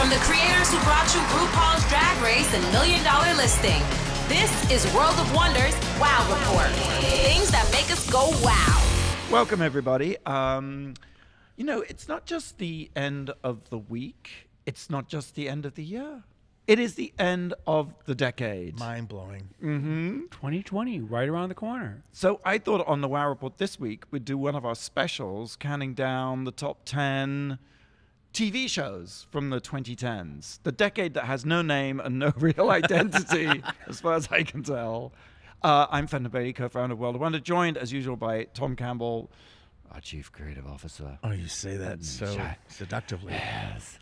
From the creators who brought you RuPaul's Drag Race and $1 Million Listing, this is World of Wonders Wow Report. Things that make us go wow. Welcome, everybody. It's not just the end of the week. It's not just the end of the year. It is the end of the decade. Mind-blowing. 2020, right around the corner. So I thought on the Wow Report this week, we'd do one of our specials counting down the top 10 TV shows from the 2010s. The decade that has no name and no real identity, as far as I can tell. I'm Fender Bailey, co-founder of World of Wonder, joined as usual by Tom Campbell, our Chief Creative Officer. Oh, you say that so seductively. Yes.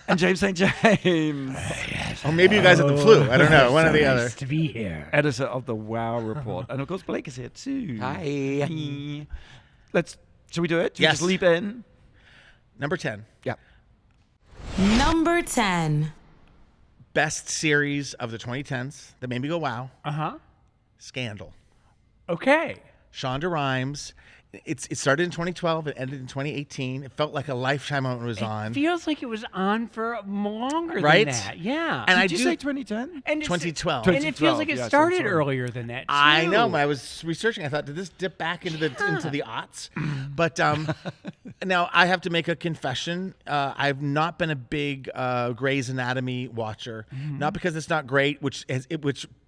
And James St. James. Yes. Oh, maybe you guys have the flu. I don't know. One or the other. Nice to be here. Editor of the Wow Report. And of course, Blake is here too. Hi. Shall we do it? Should we Yes. just leap in? Number 10. Yeah. Number 10. Best series of the 2010s that made me go wow. Uh-huh. Scandal. Okay. Shonda Rhimes. It started in 2012. It ended in 2018. It felt like a lifetime when it was on. Feels like it was on for longer Right? than that. Yeah. And Did you say 2010? And it's- 2012. And it feels like it 2012, yes, I'm started sorry. earlier than that, too. I know. When I was researching, I thought, did this dip back into the aughts? But now I have to make a confession. I've not been a big Grey's Anatomy watcher. Not because it's not great, which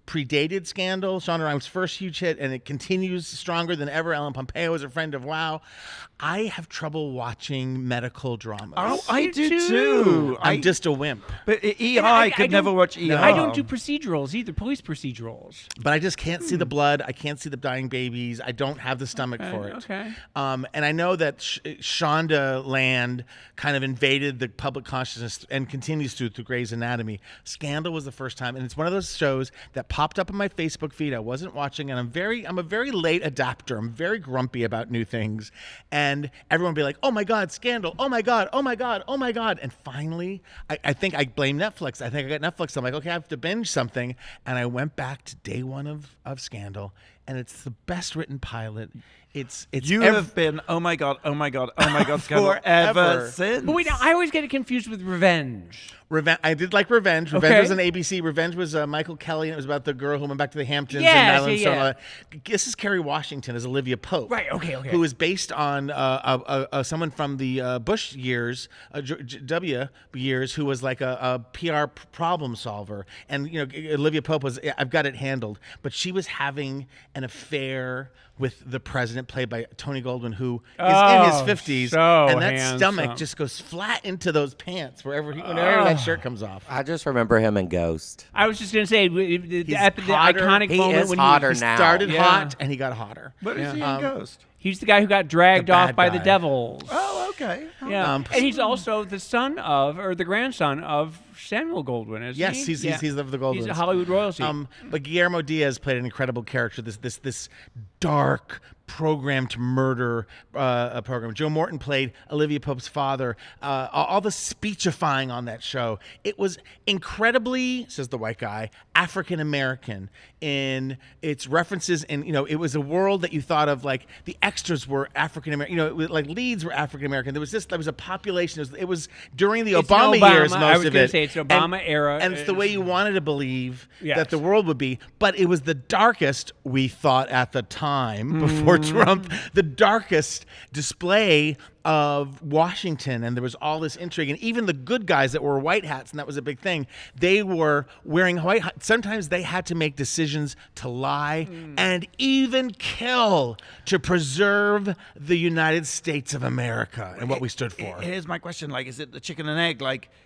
predated Scandal. Shonda Rhimes' first huge hit, and it continues stronger than ever. Ellen Pompeo is a friend of WoW. I have trouble watching medical dramas. Oh, I You do too. too. I'm just a wimp. But ER, I I could don't- never watch ER. I don't do procedurals either, police procedurals. But I just can't see the blood. I can't see the dying babies. I don't have the stomach for it. Okay. And I know that Shonda Land kind of invaded the public consciousness and continues to through Grey's Anatomy. Scandal was the first time, and it's one of those shows that popped up on my Facebook feed. I wasn't watching, and I'm a very late adapter. I'm very grumpy about new things, and everyone would be like, "Oh my God, Scandal! Oh my God! Oh my God! Oh my God!" And finally, I think I blame Netflix. I think I got Netflix. I'm like, okay, I have to binge something, and I went back to day one of Scandal, and it's the best written pilot. It's You have been, oh my God, Scandal Forever. ever since. But wait, I always get it confused with Revenge. I did like Revenge. Revenge Okay. was on ABC. Revenge was Michael Kelly, and it was about the girl who went back to the Hamptons Yes, and Madeline yeah, yeah. Stone. This is Kerry Washington as Olivia Pope. Right, okay. Who is based on someone from the Bush years, W years, who was like a PR problem solver. And, Olivia Pope was, I've got it handled. But she was having an affair with the president, played by Tony Goldwyn, who is in his 50s. so and that handsome. stomach just goes flat into those pants whenever that shirt comes off. I just remember him in Ghost. I was just going to say, the hotter. iconic He moment is when hotter He now. started Yeah. hot and he got hotter. But is he in Ghost? he's the guy who got dragged The off bad by the guy. devils. Oh, okay. Yeah, Um, and he's also the son of, or the grandson of Samuel Goldwyn, isn't Yes, he? he's of the Goldwyns. He's a Hollywood royalty. But Guillermo Diaz played an incredible character. This dark programmed murder program. Joe Morton played Olivia Pope's father. All the speechifying on that show. It was incredibly, says the white guy, African American in its references. And it was a world that you thought of like the extras were African American. Like leads were African American. There was a population. It was during the It's Obama Obama. years. Most I was of gonna it. say it's Obama era. and it's the way you wanted to believe Yes. that the world would be. But it was the darkest, we thought at the time, before Trump, the darkest display of Washington, and there was all this intrigue, and even the good guys that wore white hats, and that was a big thing, they were wearing white hats. Sometimes they had to make decisions to lie and even kill to preserve the United States of America and what we stood for. Here's my question: is it the chicken and egg?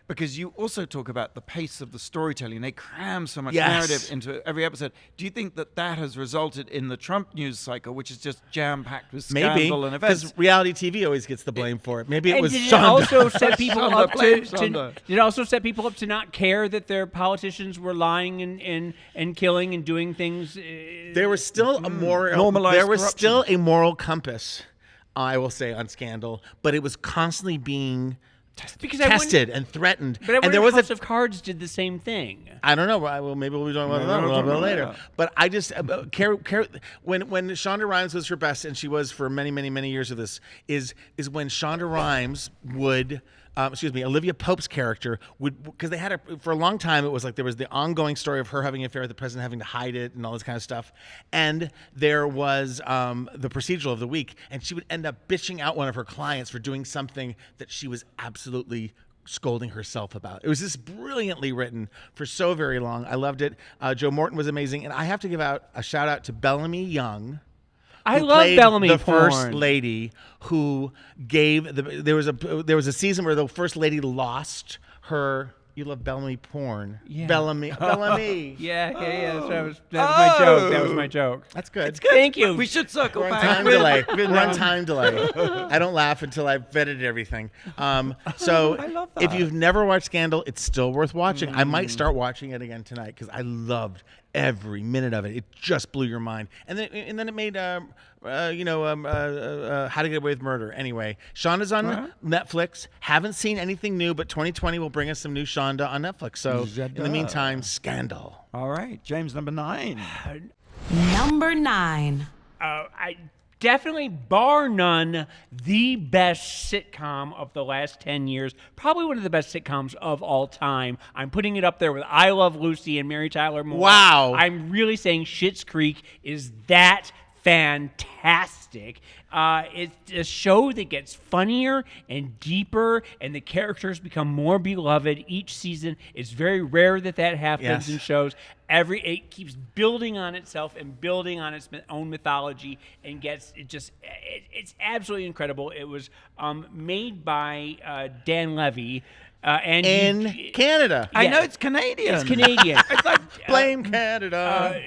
Because you also talk about the pace of the storytelling. They cram so much Yes. narrative into every episode. Do you think that has resulted in the Trump news cycle, which is just jam-packed with Maybe, scandal and events? because reality TV always gets the blame for it. Maybe it And was did Shonda. it also set people Shonda, up blame to Shonda. did it also set people up to not care that their politicians were lying and killing and doing things? There was still a moral, Normalized there was corruption. still a moral compass, I will say, on Scandal, but it was constantly being because tested and threatened. But I and wonder there if was House of Cards did the same thing. I don't know. Well, maybe we'll be talking about that a little bit later. But I just, when Shonda Rhimes was her best, and she was for many, many, many years of this, is when Shonda Rhimes would Olivia Pope's character would, because they had for a long time, it was like there was the ongoing story of her having an affair with the president, having to hide it and all this kind of stuff. And there was the procedural of the week, and she would end up bitching out one of her clients for doing something that she was absolutely scolding herself about. It was just brilliantly written for so very long. I loved it. Joe Morton was amazing. And I have to give out a shout out to Bellamy Young. I Who love played Bellamy the porn. first lady who gave there was a season where the first lady lost her. You love Bellamy porn. Yeah. Bellamy. Yeah. That was my joke. That's good. It's good. Thank you. We should circle We're on back. time delay. We're on time delay. I don't laugh until I've vetted everything. So I love if that. you've never watched Scandal, it's still worth watching. I might start watching it again tonight because I loved every minute of it. It just blew your mind. And then it made How to Get Away with Murder. Anyway, Shonda's on Netflix. Haven't seen anything new, but 2020 will bring us some new Shonda on Netflix. So in the meantime, Scandal. All right, James, number 9. Number 9. I definitely, bar none, the best sitcom of the last 10 years. Probably one of the best sitcoms of all time. I'm putting it up there with I Love Lucy and Mary Tyler Moore. Wow. I'm really saying Schitt's Creek is that fantastic. It's a show that gets funnier and deeper, and the characters become more beloved each season. It's very rare that happens in shows. It keeps building on itself and building on its own mythology, and it's absolutely incredible. It was made by Dan Levy. And In Canada. I know it's Canadian. It's Canadian. It's like Blame Canada.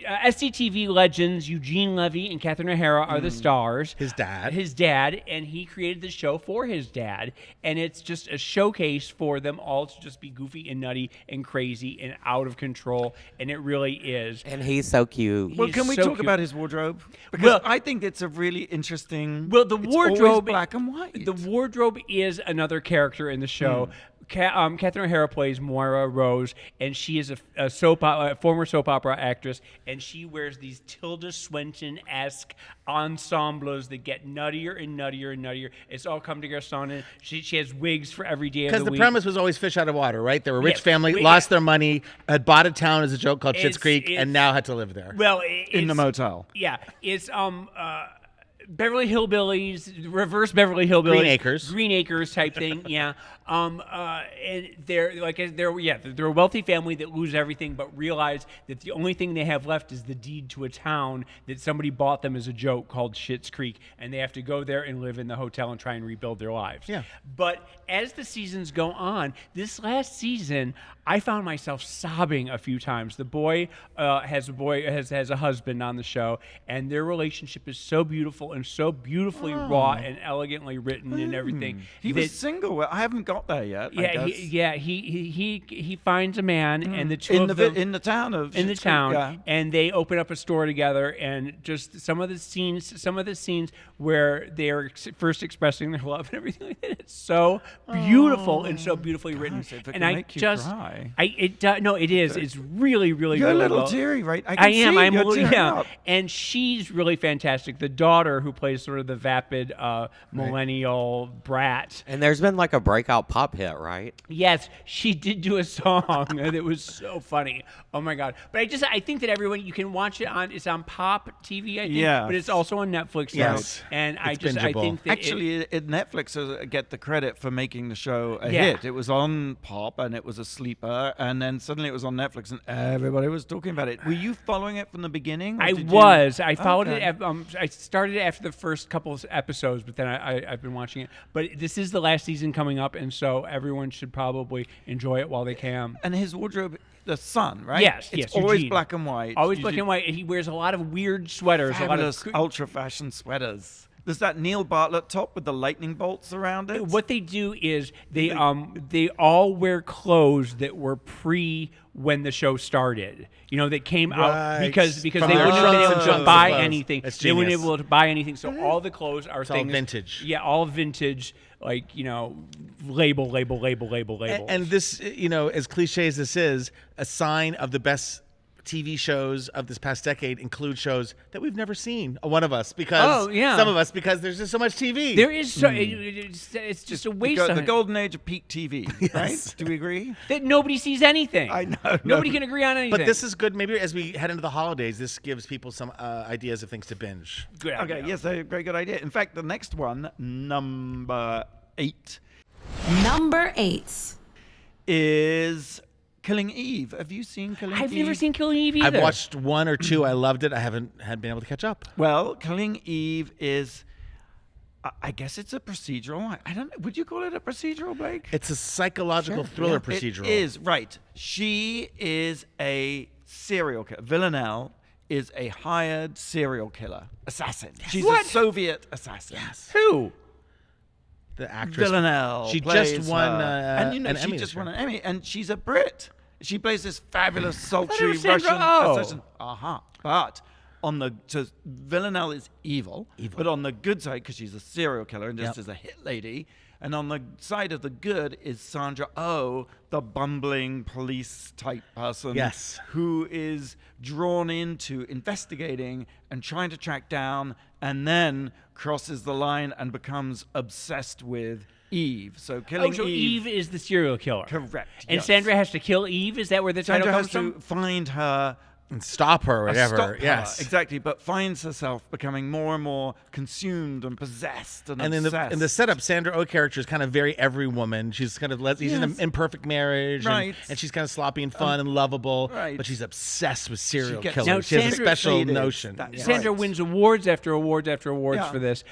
SCTV legends Eugene Levy and Catherine O'Hara are the stars. His dad, and he created the show for his dad, and it's just a showcase for them all to just be goofy and nutty and crazy and out of control, and it really is. And he's so cute. Well, He's can we so talk cute. about his wardrobe? Because Well- I think it's a really interesting. Well, the it's always wardrobe, black and white. The wardrobe is another character in the show. Catherine O'Hara plays Moira Rose, and she is a former soap opera actress, and she wears these Tilda Swinton-esque ensembles that get nuttier and nuttier and nuttier. It's all come together. She has wigs for every day of the Because the week. premise was always fish out of water, right? They were a rich Yes. family, lost their money, had bought a town as a joke called Schitt's Creek, it's- and now had to live there. Well, in the it's- motel. Yeah, it's Beverly Hillbillies, reverse Beverly Hillbillies, Green Acres type thing. Yeah, and they're a wealthy family that lose everything, but realize that the only thing they have left is the deed to a town that somebody bought them as a joke called Schitt's Creek, and they have to go there and live in the hotel and try and rebuild their lives. Yeah. But as the seasons go on, this last season, I found myself sobbing a few times. The boy has a husband on the show, and their relationship is so beautiful and so beautifully raw and elegantly written and everything. He was single. I haven't got there yet. I guess. He finds a man, and the two of them in the town of in the Schitt's Creek, town, yeah. and they open up a store together, and just some of the scenes where they are first expressing their love and everything like that. It's so beautiful and so beautifully written. if it And can I make you just, cry. no, it is. It's really, really. You're a really little well. teary, right? I I can am. see I'm a you're little, tearing yeah. up. And she's really fantastic. The daughter, who plays sort of the vapid millennial brat. And there's been like a breakout pop hit, right? Yes, she did do a song that was so funny. Oh my god! But I think that everyone, you can watch it it's on Pop TV, I think. Yeah. But it's also on Netflix now. Yes. And I It's think bingeable. that Actually, Netflix get the credit for making the show a Yeah. hit. It was on Pop, and it was a sleeper, and then suddenly it was on Netflix, and everybody was talking about it. Were you following it from the beginning? or I did you- was. I followed Okay. it. I started after the first couple of episodes, but then I've been watching it. But this is the last season coming up, and so everyone should probably enjoy it while they can. And his wardrobe, the son, right? Yes, it's yes, always Eugene. black and white. Always black Usually and white. He wears a lot of weird sweaters. Fabulous A lot of ultra fashion sweaters. There's that Neil Bartlett top with the lightning bolts around it. What they do is they all wear clothes that were when the show started. That came out Right. because From they their wouldn't have been trunks able and to trunks buy of clothes. anything. That's They wouldn't genius. be able to buy anything. So all the clothes are all things vintage. Yeah, all vintage. Like label. And this, as cliche as this is, a sign of the best TV shows of this past decade include shows that we've never seen. One of us, because yeah. some of us, because there's just so much TV. There is so it's just a waste of The golden age of peak TV, right? Yes. Do we agree? that nobody sees anything. I know. Nobody can agree on anything. But this is good. Maybe as we head into the holidays, this gives people some ideas of things to binge. good. Okay, idea. yes, a very good idea. In fact, the next one, number 8, Number 8. is Killing Eve. Have you seen Killing Eve? I've never seen Killing Eve either. I've watched 1 or 2. I loved it. I haven't been able to catch up. Well, Killing Eve is, I guess it's a procedural. I don't know. Would you call it a procedural, Blake? It's a psychological thriller procedural. It is, right. She is a serial killer. Villanelle is a hired serial killer assassin. She's What? a Soviet assassin. Yes. Who? The actress. Villanelle. She plays just won her. And an she Emmy just this won year. an Emmy, and she's a Brit. She plays this fabulous, sultry was Sandra Russian Oh. assassin. But so Villanelle is evil, but on the good side, because she's a serial killer and just Yep. is a hit lady, and on the side of the good is Sandra Oh, the bumbling police type person, Yes. who is drawn into investigating and trying to track down, and then crosses the line and becomes obsessed with Eve. So killing so Eve is the serial killer. Correct, And yes. Sandra has to kill Eve? Is that where the title Sandra comes has from? to find her, And stop her or whatever. stop her, Yes. exactly, but finds herself becoming more and more consumed and possessed and And obsessed. in the setup, Sandra Oh character is kind of very every woman. She's kind of she's in an Yes. imperfect marriage, Right. and she's kind of sloppy and fun and lovable. right. But she's obsessed with serial gets- killers. Now, she has a Sandra- special Faded. notion. That's Yeah. Sandra right. wins awards after awards after awards Yeah. for this.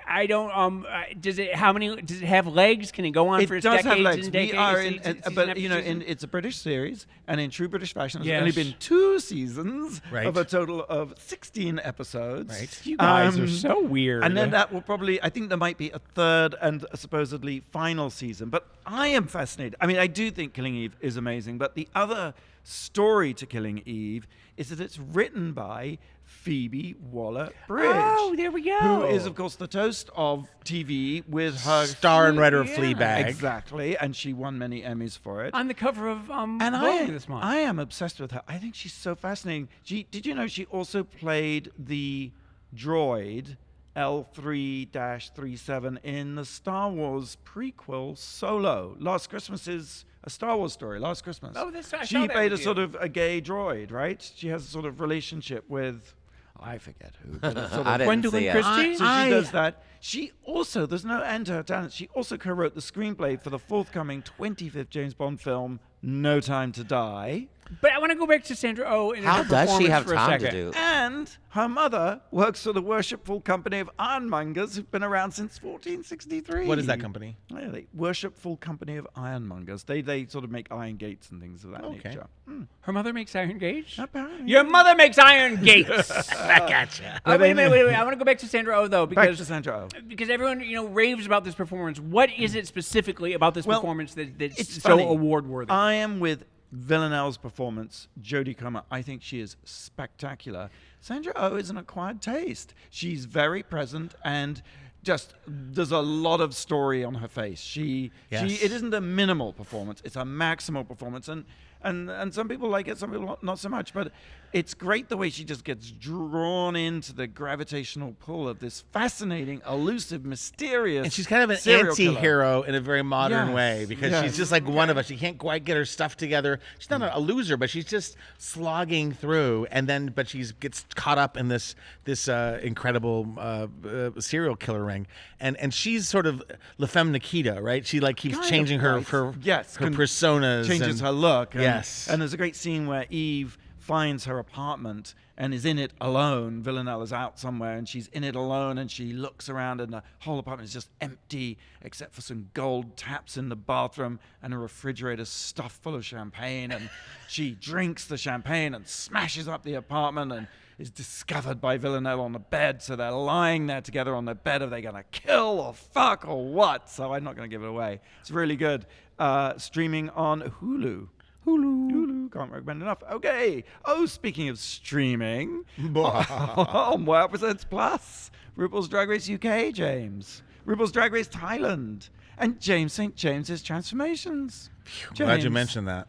I don't. Does it have legs? Can it go on for It does decades have legs. and We decades? are season but after you know, season? it's a British series, and in true British fashion, there's Yes. only been 2 seasons Right. of a total of 16 episodes. Right. You guys are so weird. And then that will probably, I think there might be a 3rd and a supposedly final season. But I am fascinated. I mean, I do think Killing Eve is amazing. But the other story to Killing Eve is that it's written by Phoebe Waller-Bridge. Oh, there we go. Who is, of course, the toast of TV with her Star and writer of Yeah, Fleabag. Exactly. And she won many Emmys for it. on the cover of And Vogue this month. I am obsessed with her. I think she's so fascinating. Did you know she also played the droid L3-37 in the Star Wars prequel Solo? Last Christmas is a Star Wars story. Last Christmas. Oh, that's right. I She saw that played a with you. sort of a gay droid, right? She has a sort of relationship with, I forget who. But a sort I of didn't Gwendolyn see it. Christie? so she does that. She also, there's no end to her talent. She also co-wrote the screenplay for the forthcoming 25th James Bond film, No Time to Die. But I want to go back to Sandra Oh and How her does she performance have for a time to second. do? And her mother works for the worshipful company of ironmongers who've been around since 1463. What is that company? Really, worshipful company of ironmongers. They sort of make iron gates and things of that Okay. nature. Her mother makes iron gates? Apparently. Your mother makes iron gates. Back at you. Wait a minute. I want to go back to Sandra Oh though Back because to Sandra Oh. because everyone raves about this performance. What is it specifically about this Well, performance that's It's so funny. award worthy? I am with Villanelle's performance, Jodie Comer. I think she is spectacular. Sandra Oh is an acquired taste. She's very present and just there's a lot of story on her face. It isn't a minimal performance; it's a maximal performance, and some people like it, some people not so much. But it's great the way she just gets drawn into the gravitational pull of this fascinating, elusive, mysterious. And she's kind of an serial killer. anti-hero in a very modern Yes, way because yes. she's just like one of us. She can't quite get her stuff together. She's not a loser, but she's just slogging through. But she gets caught up in this incredible serial killer ring. And she's sort of La Femme Nikita, right? She keeps Kind of, changing her right. her Yes, her can- personas. changes and- her look. Yes. And there's a great scene where Eve finds her apartment and is in it alone. Villanelle is out somewhere and she's in it alone and she looks around and the whole apartment is just empty except for some gold taps in the bathroom and a refrigerator stuffed full of champagne. And she drinks the champagne and smashes up the apartment and is discovered by Villanelle on the bed. So they're lying there together on the bed. Are they going to kill or fuck or what? So I'm not going to give it away. It's really good. Streaming on Hulu. Hulu. Can't recommend enough. Okay. Oh, speaking of streaming, on Wow Presents Plus, RuPaul's Drag Race UK, James. RuPaul's Drag Race Thailand. And James St. James's Transformations. Glad you James. mentioned that.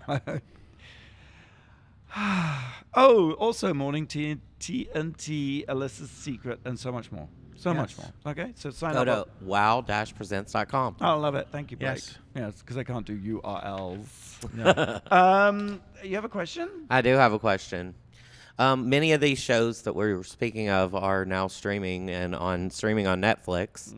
Oh, also Morning TNT, Alyssa's Secret, and so much more. So much more. Okay, so sign Go up. to wow-presents.com. I love it. Thank you, Blake. Yes. Because I can't do URLs. You have a question? I do have a question. Many of these shows that we were speaking of are now streaming on Netflix.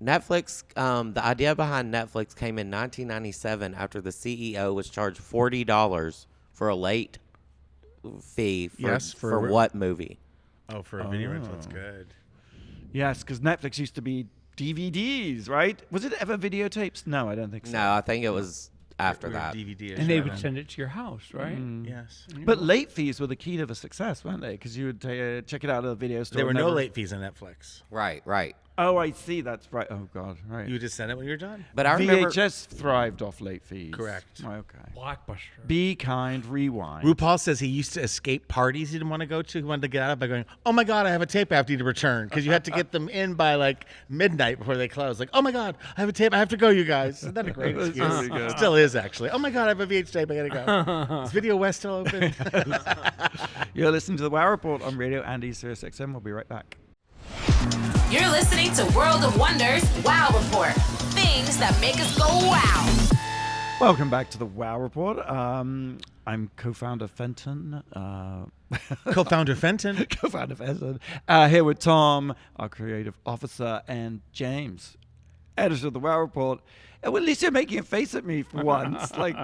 Netflix, the idea behind Netflix came in 1997 after the CEO was charged $40 for a late fee for what movie? Oh, for a video rental, that's good. Yes, because Netflix used to be DVDs, right? Was it ever videotapes? No, I don't think so. No, I think it was after We were that. DVD And they would send it to your house, right? Yes. But late fees were the key to the success, weren't they? Because you would check it out at the video store. There were no never- late fees on Netflix. Right. Oh, I see. That's right. Oh, God. Right. You would just send it when you're done. But I remember VHS thrived off late fees. Correct. Oh, okay. Blockbuster. Be kind, rewind. RuPaul says he used to escape parties he didn't want to go to. He wanted to get out by going, oh my God, I have a tape I have to return. Because you had to get them in by like midnight before they closed. Like, oh my God, I have a tape. I have to go, you guys. Isn't that a great That's excuse? really good. Still is, actually. Oh my God, I have a VH tape. I got to go. Is Video West still open? You're listening to the Wow Report on Radio Andy Sirius XM. We'll be right back. You're listening to World of Wonders Wow Report. Things that make us go wow. Welcome back to the Wow Report. I'm co-founder Fenton. Co-founder Fenton. Co-founder Fenton. Here with Tom, our creative officer, and James, editor of the Wow Report. Well, at least you're making a face at me for once, like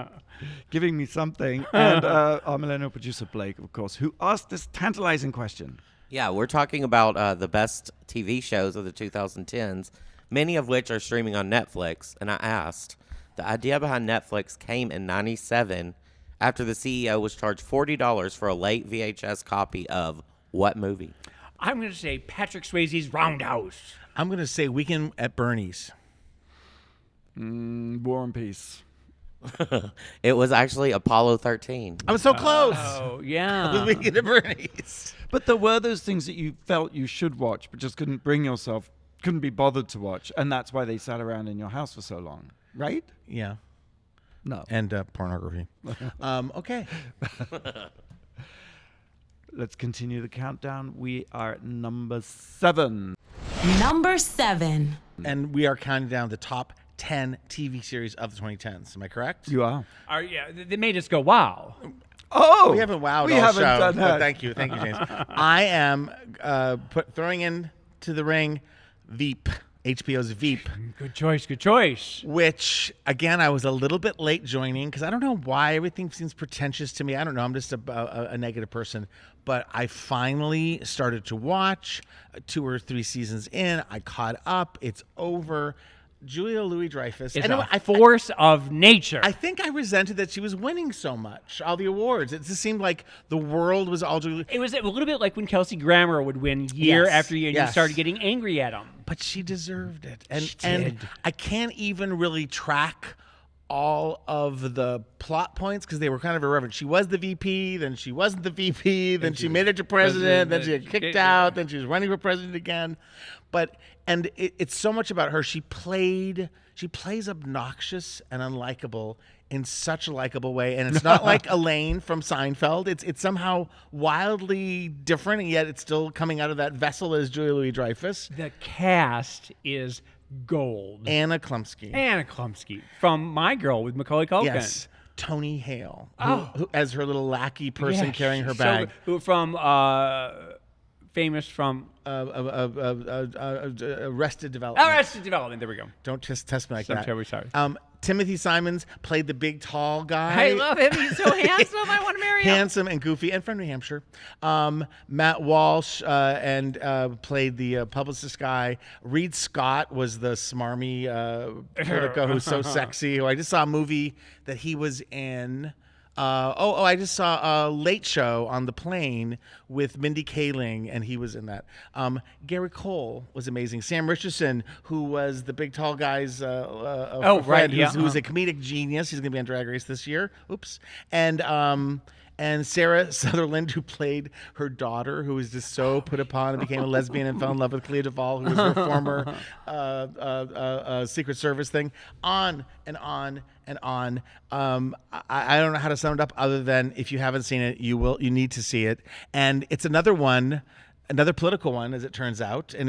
giving me something. And our millennial producer, Blake, of course, who asked this tantalizing question. Yeah, we're talking about the best TV shows of the 2010s, many of which are streaming on Netflix. And I asked, the idea behind Netflix came in 97 after the CEO was charged $40 for a late VHS copy of what movie? I'm going to say Patrick Swayze's Roundhouse. I'm going to say Weekend at Bernie's. War and Peace. It was actually Apollo 13. I was so close. Oh, yeah. Weekend at Bernie's. But there were those things that you felt you should watch, but just couldn't bring yourself, couldn't be bothered to watch. And that's why they sat around in your house for so long, right? Yeah. No. And pornography. Okay. Let's continue the countdown. We are at number 7. Number 7. And we are counting down the top 10 TV series of the 2010s. Am I correct? You are. They made us go, wow. Oh! We haven't wowed we all haven't show. done But that. thank you, James. I am throwing into the ring Veep, HBO's Veep, Good choice. which, again, I was a little bit late joining because I don't know why everything seems pretentious to me. I don't know. I'm just a negative person. But I finally started to watch 2 or 3 seasons in. I caught up. It's over. Julia Louis-Dreyfus. It's And a force of nature. I think I resented that she was winning so much, all the awards. It just seemed like the world was all Julia. It was a little bit like when Kelsey Grammer would win year Yes, after year, and yes. you started getting angry at him. But she deserved it. And She and did. I can't even really track all of the plot points because they were kind of irrelevant. She was the VP, then she wasn't the VP, then she made it to president, then she got kicked out, then she was running for president again. And it's so much about her. She plays obnoxious and unlikable in such a likable way, and it's not like Elaine from Seinfeld. It's somehow wildly different, and yet it's still coming out of that vessel as Julia Louis-Dreyfus. The cast is gold. Anna Klumsky. Anna Klumsky from My Girl with Macaulay Culkin. Yes. Tony Hale, Oh. who as her little lackey person Yeah, carrying her so bag. good. Who from famous from Arrested Development. Arrested Development. There we go. Don't just test me like I'm that. terribly sorry. Timothy Simons played the big, tall guy. I love him. He's so handsome. I want to marry him. Handsome and goofy, and from New Hampshire. Matt Walsh played the publicist guy. Reed Scott was the smarmy Politico who's so sexy. Who I just saw a movie that he was in. I just saw a Late Show on the plane with Mindy Kaling, and he was in that. Gary Cole was amazing. Sam Richardson, who was the big tall guy's friend, right, yeah, who's a comedic genius. He's going to be on Drag Race this year. Oops. And and Sarah Sutherland, who played her daughter, who was just so put upon and became a lesbian and fell in love with Clea Duvall, who was her former Secret Service thing. On and on and on. I don't know how to sum it up other than if you haven't seen it, you need to see it. And it's another political one, as it turns out, and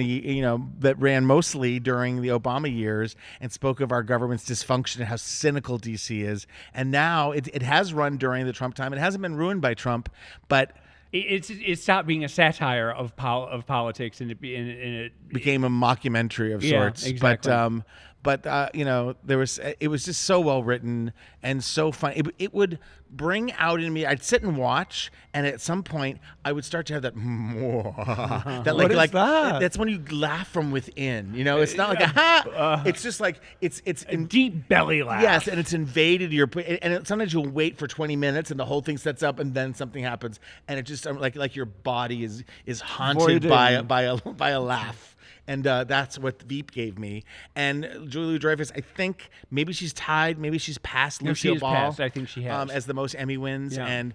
that ran mostly during the Obama years and spoke of our government's dysfunction and how cynical DC is. And now it has run during the Trump time. It hasn't been ruined by Trump, but it stopped being a satire of politics, and it became a mockumentary of sorts. Exactly. But it was just so well written and so fun. It would bring out in me. I'd sit and watch, and at some point, I would start to have that that What is that? That's when you laugh from within. It's not like a ha. It's just like it's a deep belly laugh. Yes, and it's invaded your. And sometimes you'll wait for 20 minutes, and the whole thing sets up, and then something happens, and it just like your body is haunted by a laugh. And that's what Veep gave me. And Julia Louis-Dreyfus, I think maybe she's tied. Maybe she's passed Lucille Ball. Passed. I think she has. As the most Emmy wins. Yeah. And,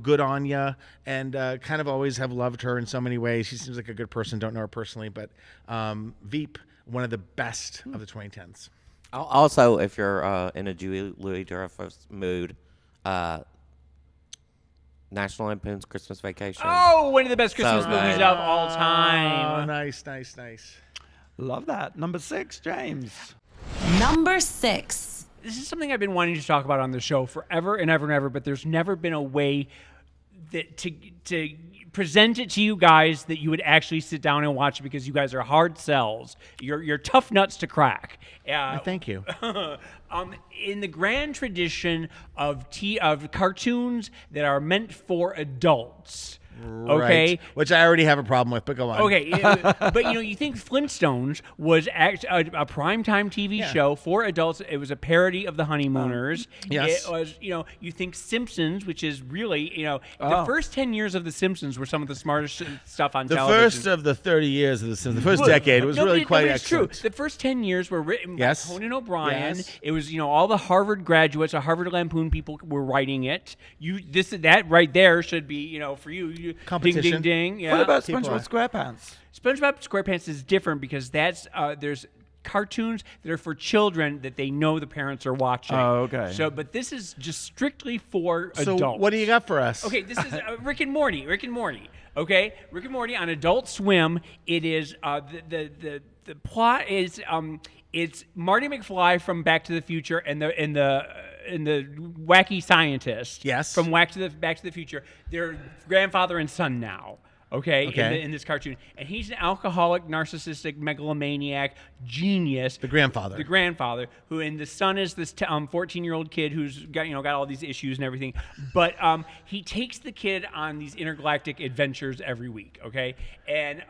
good on ya. And kind of always have loved her in so many ways. She seems like a good person. Don't know her personally. But Veep, one of the best of the 2010s. Also, if you're in a Julia Louis-Dreyfus mood, National Lampoon's Christmas Vacation. Oh, one of the best Christmas movies of all time. Oh, nice. Love that. Number 6, James. Number 6. This is something I've been wanting to talk about on the show forever and ever and ever, but there's never been a way that to present it to you guys that you would actually sit down and watch it, because you guys are hard sells. You're tough nuts to crack. Thank you. In the grand tradition of cartoons that are meant for adults. Okay, Right. Which I already have a problem with, but go on. Okay, but you think Flintstones was a primetime TV show for adults. It was a parody of the Honeymooners. Yes. It was, you think Simpsons, which is really, the first 10 years of The Simpsons were some of the smartest stuff on The television. first of the 30 years of the first decade was really quite it's true. excellent. The first 10 years were written by Yes. Conan O'Brien. Yes. It was, all the Harvard graduates, the Harvard Lampoon people were writing it. That right there should be, for you. Competition. Ding, ding, ding. Yeah. What about People SpongeBob SquarePants? SpongeBob SquarePants is different because there's cartoons that are for children that they know the parents are watching. Oh, okay. So, but this is just strictly for So adults. what do you got for us? Okay, this is Rick and Morty. Okay, Rick and Morty on Adult Swim. It is the plot is it's Marty McFly from Back to the Future and the wacky scientist. Yes. From Back to the Future. They're grandfather and son now. Okay. In this cartoon, and he's an alcoholic, narcissistic, megalomaniac genius. The grandfather. And the son is this 14-year-old kid who's got all these issues and everything. But he takes the kid on these intergalactic adventures every week. Okay, and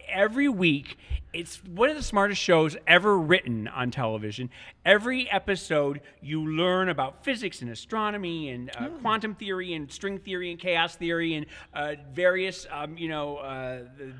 every week it's one of the smartest shows ever written on television. Every episode you learn about physics and astronomy and quantum theory and string theory and chaos theory and various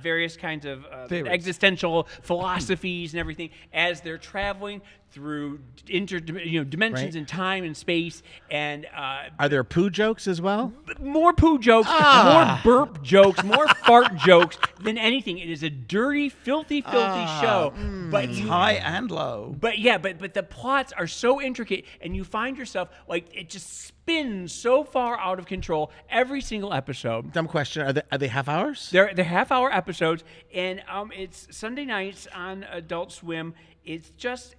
various kinds of existential philosophies and everything as they're traveling through dimensions Right. and time and space. And Are there poo jokes as well? more poo jokes, more burp jokes, more fart jokes than anything. It is a dirty, filthy show. But High and low. but the plots are so intricate, and you find yourself like it just spins so far out of control every single episode. Dumb question. Are they half hours? They're half-hour episodes, and it's Sunday nights on Adult Swim. It's just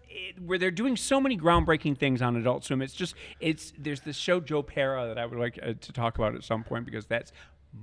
where they're doing so many groundbreaking things on Adult Swim. There's this show Joe Pera that I would like to talk about at some point because that's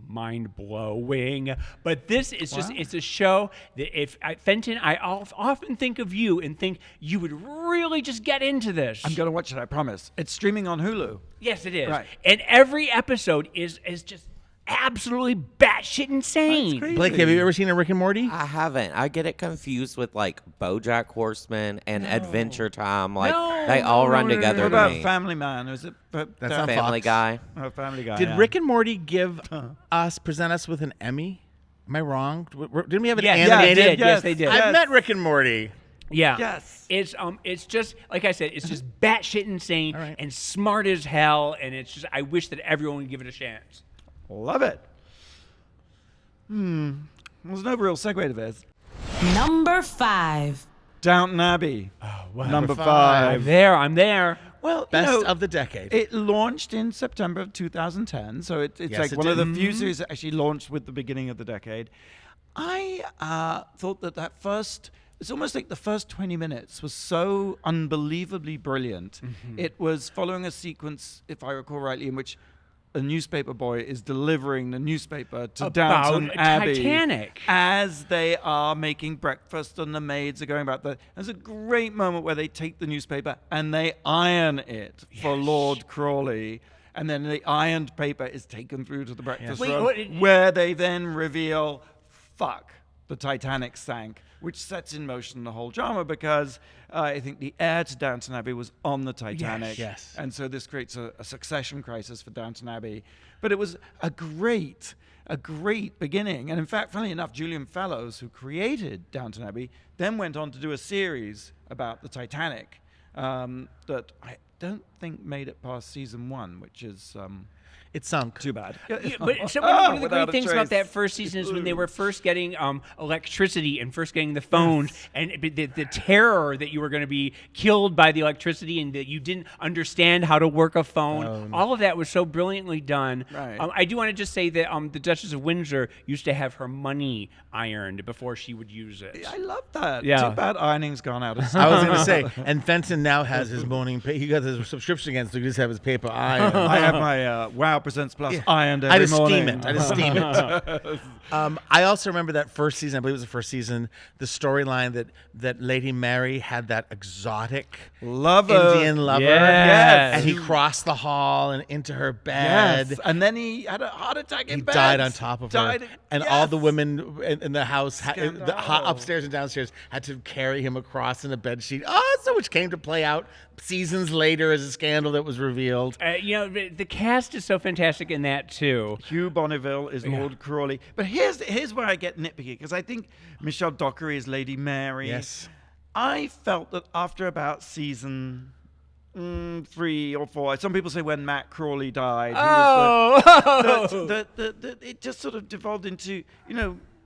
mind-blowing. But this is just it's a show that Fenton, I often think of you and think you would really just get into this. I'm going to watch it, I promise. It's streaming on Hulu. Yes, it is. Right. And every episode is just absolutely batshit insane. That's crazy. Blake, have you ever seen a Rick and Morty? I haven't. I get it confused with like BoJack Horseman and Adventure Time. Like they all run together What to about me. Family Man? Is it That's on Family Fox. Guy. Oh, Family Guy. Did yeah. Rick and Morty present us with an Emmy? Am I wrong? Didn't we have an Yes, animated? they did. Yes, they did. I met Rick and Morty. Yeah. Yes. It's just like I said, it's just batshit insane right. and smart as hell, and it's just I wish that everyone would give it a chance. Love it. There's no real segue to this. Number 5. Downton Abbey. Number five. 5. I'm there. Well, Best of the decade. It launched in September of 2010, so it's Yes, like it one of did. the few series that actually launched with the beginning of the decade. I thought that first, it's almost like the first 20 minutes was so unbelievably brilliant. It was following a sequence, if I recall rightly, in which a newspaper boy is delivering the newspaper to Downton Abbey Titanic. as they are making breakfast and the maids are going about. There's a great moment where they take the newspaper and they iron it for Lord Crawley. And then the ironed paper is taken through to the breakfast Wait, room, where they then reveal, fuck, the Titanic sank, which sets in motion the whole drama because I think the heir to Downton Abbey was on the Titanic. Yes. And so this creates a succession crisis for Downton Abbey. But it was a great beginning. And in fact, funnily enough, Julian Fellows, who created Downton Abbey, then went on to do a series about the Titanic that I don't think made it past season 1, which is It sunk. too bad. But so one of the Without great a things about trace. that first season is when they were first getting electricity and first getting the phones and the terror that you were going to be killed by the electricity and that you didn't understand how to work a phone. All of that was so brilliantly done. Right. I do want to just say that the Duchess of Windsor used to have her money ironed before she would use it. I love that. Yeah. Too bad ironing's gone out of I was going to say, and Fenton now has his morning. He got his subscription again, so he just have his paper ironed. I have my Wow Presents Plus ironed I every just steam morning. it. I just steam it. I also remember that first season. I believe it was the first season. The storyline that Lady Mary had that exotic Lover. Indian lover, Yes. and he crossed the hall and into her bed. Yes. And then he had a heart attack in He bed. died on top of her, Died- and all the yes. women in the house, Scandal. upstairs and downstairs, had to carry him across in a bed sheet. Oh, so which came to play out seasons later as a scandal that was revealed. The cast is so fantastic in that too. Hugh Bonneville is Lord Crawley. But here's where I get nitpicky, because I think Michelle Dockery is Lady Mary. Yes. I felt that after about season 3 or 4, some people say when Matt Crawley died, it just sort of devolved into,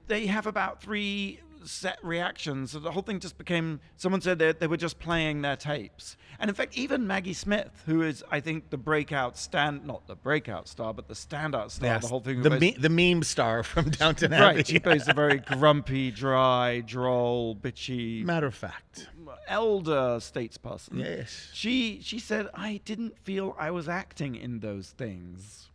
they have about 3 set reactions. So the whole thing just became, someone said they were just playing their tapes. And in fact, even Maggie Smith, who is, I think, the breakout not the breakout star, but the standout star, Yes. the whole thing. The meme star from Downton Abbey. Right, she plays a very grumpy, dry, droll, bitchy, Matter of fact. elder statesperson. Yes. She said, I didn't feel I was acting in those things.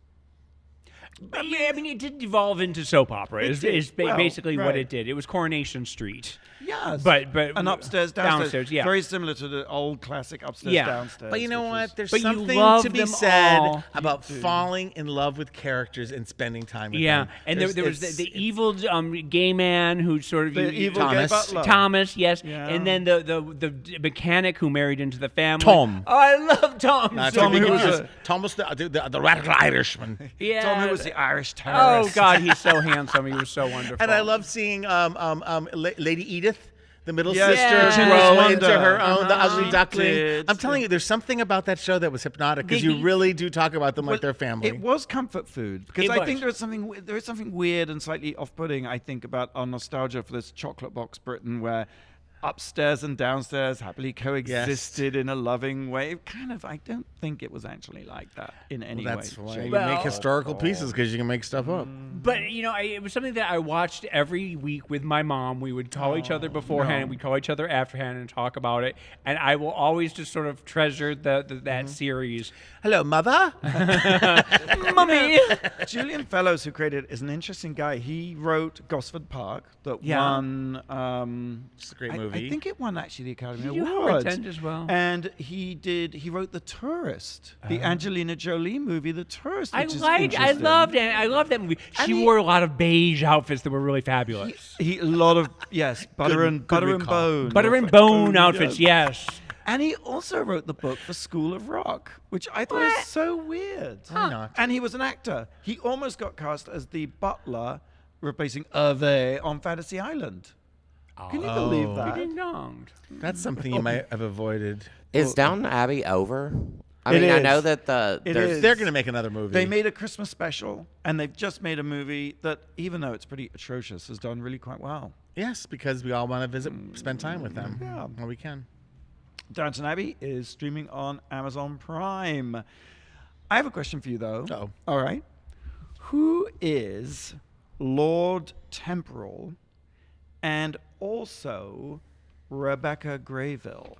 But, yeah, I mean, it did devolve into soap opera. It Is did. Well, basically what right. it did. It was Coronation Street. Yes. But and upstairs, downstairs. yeah. Very similar to the old classic upstairs, Yeah. downstairs. But you know which what? is- There's But you something love to be them said all. about falling in love with characters and spending time with Yeah, them. and there was the evil gay man who sort of The evil gay Thomas. butler. Thomas, yes, Yeah. and then the mechanic who married into the family. Tom. Oh, I love Tom. Not so to be who was confused. a- Tom was the radical Irishman. yeah. Tom, who was the Irish Oh terrorist. God, he's so handsome. He was so wonderful. And I love seeing Lady Edith, the middle Yes, sister, yeah. grow Wonder. into her own, the Uh-huh. ugly She duckling. did. I'm telling you, there's something about that show that was hypnotic because They- you really do talk about them like they're family. It was comfort food, because It I was. think there is something weird and slightly off-putting, I think, about our nostalgia for this chocolate box Britain where upstairs and downstairs happily coexisted in a loving way. Kind of, I don't think it was actually like that in any That's way. why shape. you Well- make historical pieces because you can make stuff up. But it was something that I watched every week with my mom. We would call each other beforehand, and we'd call each other afterhand and talk about it. And I will always just sort of treasure that series. Hello, mother. Mummy. Julian Fellows, who created it, is an interesting guy. He wrote Gosford Park, that Yeah. won. It's a great I movie. think it won actually the Academy Did you Award. pretend as well? And he wrote The Tourist, the Angelina Jolie movie, The Tourist. I Which is loved interesting. I loved that movie. And She he- wore a lot of beige outfits that were really fabulous. He a lot of butter and recall. bone, Butter and Like, bone oh, outfits, yes. And he also wrote the book for School of Rock, which I thought was so weird. Why not? And he was an actor. He almost got cast as the butler replacing Hervé on Fantasy Island. Can you believe that? Ding donged. That's something you might have avoided. Is Downton Abbey over? I It mean, I is. know that It there's is. They're going to make another movie. They made a Christmas special, and they've just made a movie that, even though it's pretty atrocious, has done really quite well. Yes, because we all want to visit, spend time with them. Yeah. Well, we can. Downton Abbey is streaming on Amazon Prime. I have a question for you, though. Uh-oh. All right. Who is Lord Temporal and also Rebecca Grayville?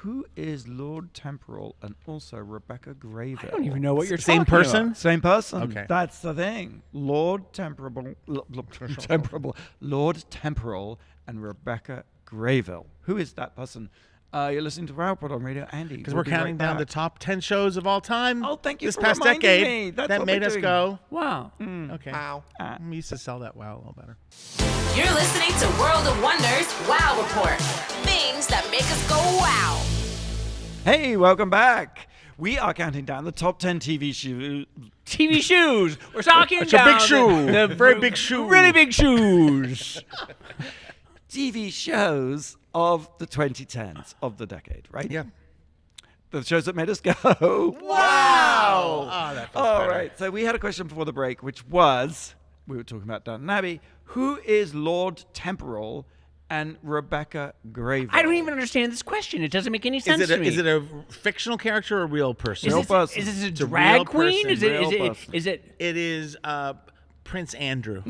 Who is Lord Temporal and also Rebecca Grayville? I don't even know what you're Same talking person? about. Same person. Okay. That's the thing. Lord Temporal, Lord Temporal and Rebecca Grayville. Who is that person? You're listening to Wow Report on Radio Andy. Because we're counting down the top 10 shows of all time. Oh, thank you this for past reminding decade me. That's that what made we're us doing. go. Wow. Okay. Wow. We used to sell that wow a little better. You're listening to World of Wonders Wow Report. Things that make us go wow. Hey, welcome back. We are counting down the top 10 TV shows. TV shoes. We're talking It's a down big shoe. The Very big shoe. Really big shoes. TV shows of the 2010s of the decade, right? Yeah. The shows that made us go, Wow. Oh, that feels All better. right. So we had a question before the break, which was, we were talking about Downton Abbey. Who is Lord Temporal and Rebecca Grayville? I don't even understand this question. It doesn't make any sense Is it, to me. is it a fictional characture or a real person? Real Is person. this a It's a drag real queen? person, Is it? real Is it? person. Is it? It is Prince Andrew.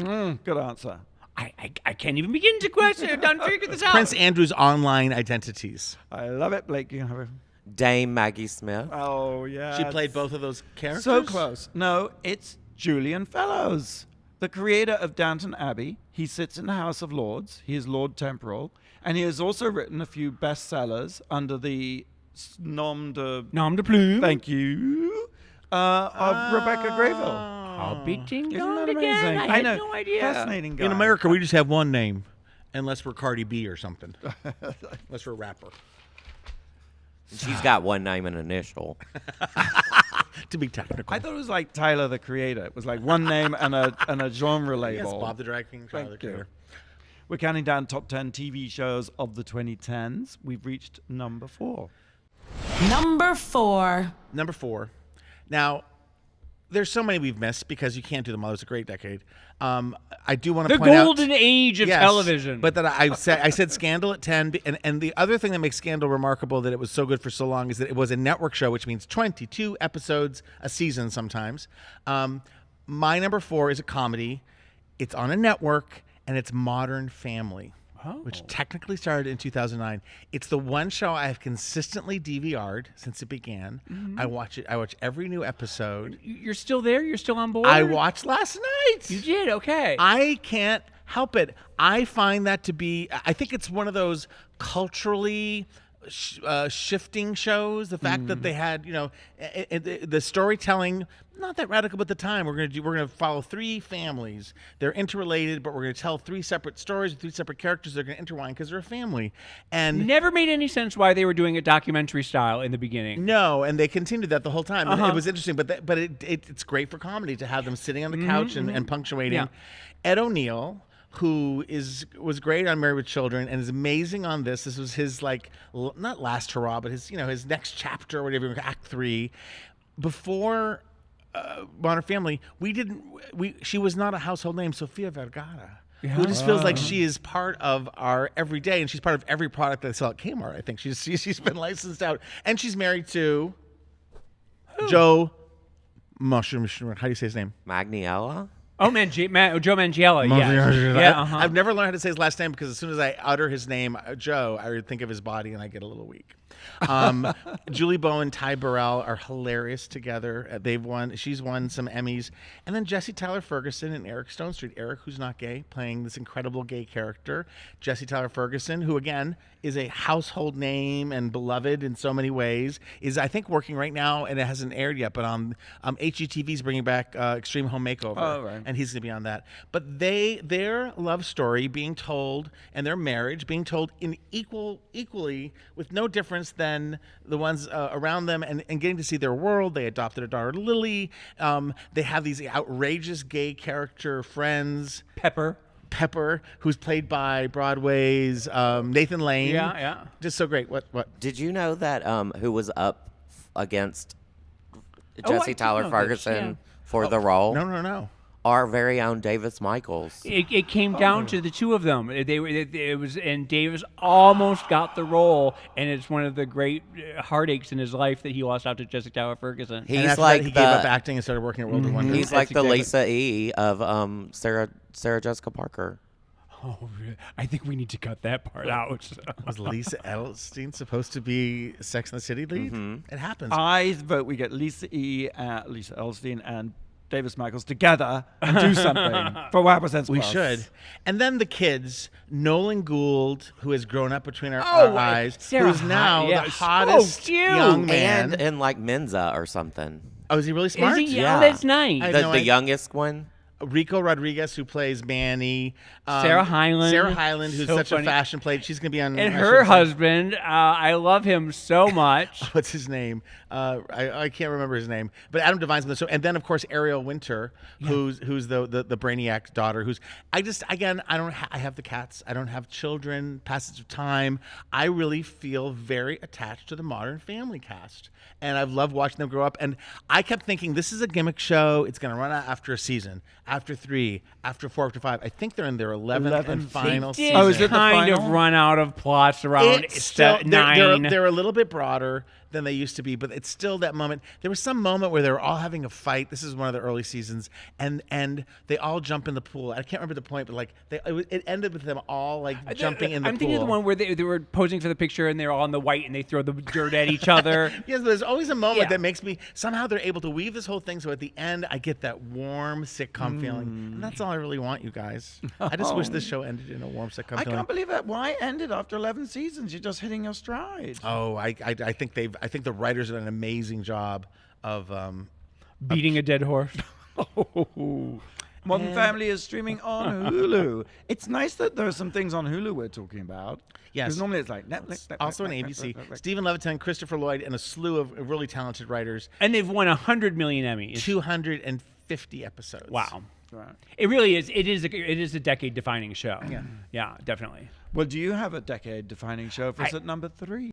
Good answer. I can't even begin to question. Don't figure this out. Prince Andrew's online identities. I love it, Blake. You can have a... Dame Maggie Smith. Oh, yeah. She played both of those characters? So close. No, it's Julian Fellows, the creator of Downton Abbey. He sits in the House of Lords. He is Lord Temporal. And he has also written a few bestsellers under the nom de... Nom de plume. Thank you. Of Rebecca Grayville. How big ding Isn't dong that again? amazing? I had know. no idea. Fascinating guy. In America, we just have one name, unless we're Cardi B or something. Unless we're a rapper. She's got one name and initial. To be technical. I thought it was like Tyler, the Creator. It was like one name and a genre Yes, label. Bob the Drag King, Tyler the Thank you. Creator. We're counting down top 10 TV shows of the 2010s. We've reached number 4. Number 4. Number 4. Now, there's so many we've missed because you can't do them all. It was a great decade. I do want to The point out golden age of Yes, television. But that I said Scandal at 10, and the other thing that makes Scandal remarkable that it was so good for so long is that it was a network show, which means 22 episodes a season sometimes. My number 4 is a comedy. It's on a network, and it's Modern Family, which technically started in 2009. It's the one show I have consistently DVR'd since it began. I watch it. I watch every new episode. You're still there? You're still on board? I watched last night. You did? Okay. I can't help it. I find that to be, I think it's one of those culturally shifting shows. The fact that they had, the storytelling, not that radical at the time. We're gonna follow 3 families. They're interrelated, but we're gonna tell 3 separate stories with 3 separate characters. They're gonna intertwine because they're a family. And Never made any sense why they were doing it documentary style in the beginning. no, and they continued that the whole time. And it was interesting, but it's great for comedy to have them sitting on the couch and punctuating. Yeah. Ed O'Neill, who was great on Married with Children and is amazing on this. This was his not last hurrah, but his his next chapter, or whatever, Act 3. Before Modern Family, she was not a household name, Sofia Vergara. Who just feels like she is part of our everyday, and she's part of every product that I sell at Kmart. I think she's been licensed out, and she's married to Joe Mushroom. How do you say his name? Magniella? Oh, Joe Manganiello. Yeah. I've never learned how to say his last name because as soon as I utter his name, Joe, I think of his body and I get a little weak. Julie Bowen, Ty Burrell are hilarious together. She's won some Emmys. And then Jesse Tyler Ferguson and Eric Stonestreet. Eric, who's not gay, playing this incredible gay character. Jesse Tyler Ferguson, who again is a household name and beloved in so many ways, is I think working right now, and it hasn't aired yet, but HGTV's bringing back Extreme Home Makeover. Oh, right. And he's going to be on that. But their love story being told, and their marriage being told equally with no difference than the ones around them, and getting to see their world. They adopted a daughter, Lily. They have these outrageous gay character friends. Pepper. Pepper, who's played by Broadway's Nathan Lane. Yeah. Just so great. What? Did you know that who was up against Oh, I Jesse did Tyler know this, Ferguson yeah. for the role? No. Our very own Davis Michaels. It came down to the two of them. And Davis almost got the role, and it's one of the great heartaches in his life that he lost out to Jessica Tyler Ferguson. And He's after like that, he gave up acting and started working at World of Wonder. He's like the Lisa E of Sarah Jessica Parker. Oh, I think we need to cut that part out. Was Lisa Edelstein supposed to be Sex and the City lead? It happens. I vote we get Lisa Elstein, and Davis Michaels together and do something for Wow Presents We Plus. should. And then the kids, Nolan Gould, who has grown up between our eyes, Sarah who's now Hyde, yeah, the so hottest cute. young man. And like Menza or something. Oh, is he really smart? Is he? Yeah. Oh, that's nice. I- The, no the idea. youngest one. Rico Rodriguez, who plays Manny. Sarah Hyland. Sarah Hyland, who's So such funny. a fashion plate. She's going to be on. And I her should say- husband, I love him so much. What's his name? I can't remember his name. But Adam Devine's in the show, and then of course Ariel Winter, who's the Brainiac's daughter. Who's I have the cats. I don't have children. Passage of time. I really feel very attached to the Modern Family cast, and I've loved watching them grow up. And I kept thinking this is a gimmick show. It's going to run out after a season, after 3, after 4, after 5. I think they're in their 11th and final They did season. Oh, is it the kind of final? run out of plots around It's still, nine. they're a little bit broader than they used to be, but it's still that moment. There was some moment where they were all having a fight. This is one of the early seasons, and they all jump in the pool. I can't remember the point, but like it ended with them all like jumping in the pool. I'm thinking of the one where they were posing for the picture and they're all in the white and they throw the dirt at each other. Yes, but there's always a moment Yeah. that makes me somehow they're able to weave this whole thing so at the end I get that warm sitcom feeling, and that's all I really want, you guys. I just wish this show ended in a warm sitcom I feeling. can't believe that. Why ended after 11 seasons? You're just hitting your stride. Oh, I think the writers have done an amazing job of Beating a dead horse. Modern Family is streaming on Hulu. It's nice that there are some things on Hulu we're talking about. Yes. Because normally it's like Netflix. also on ABC. Stephen Levitan, Christopher Lloyd, and a slew of really talented writers. And they've won 100 million Emmys. 250 episodes. Wow. Right. It really is. It is a decade-defining show. Yeah, definitely. Well, do you have a decade-defining show for us at number 3?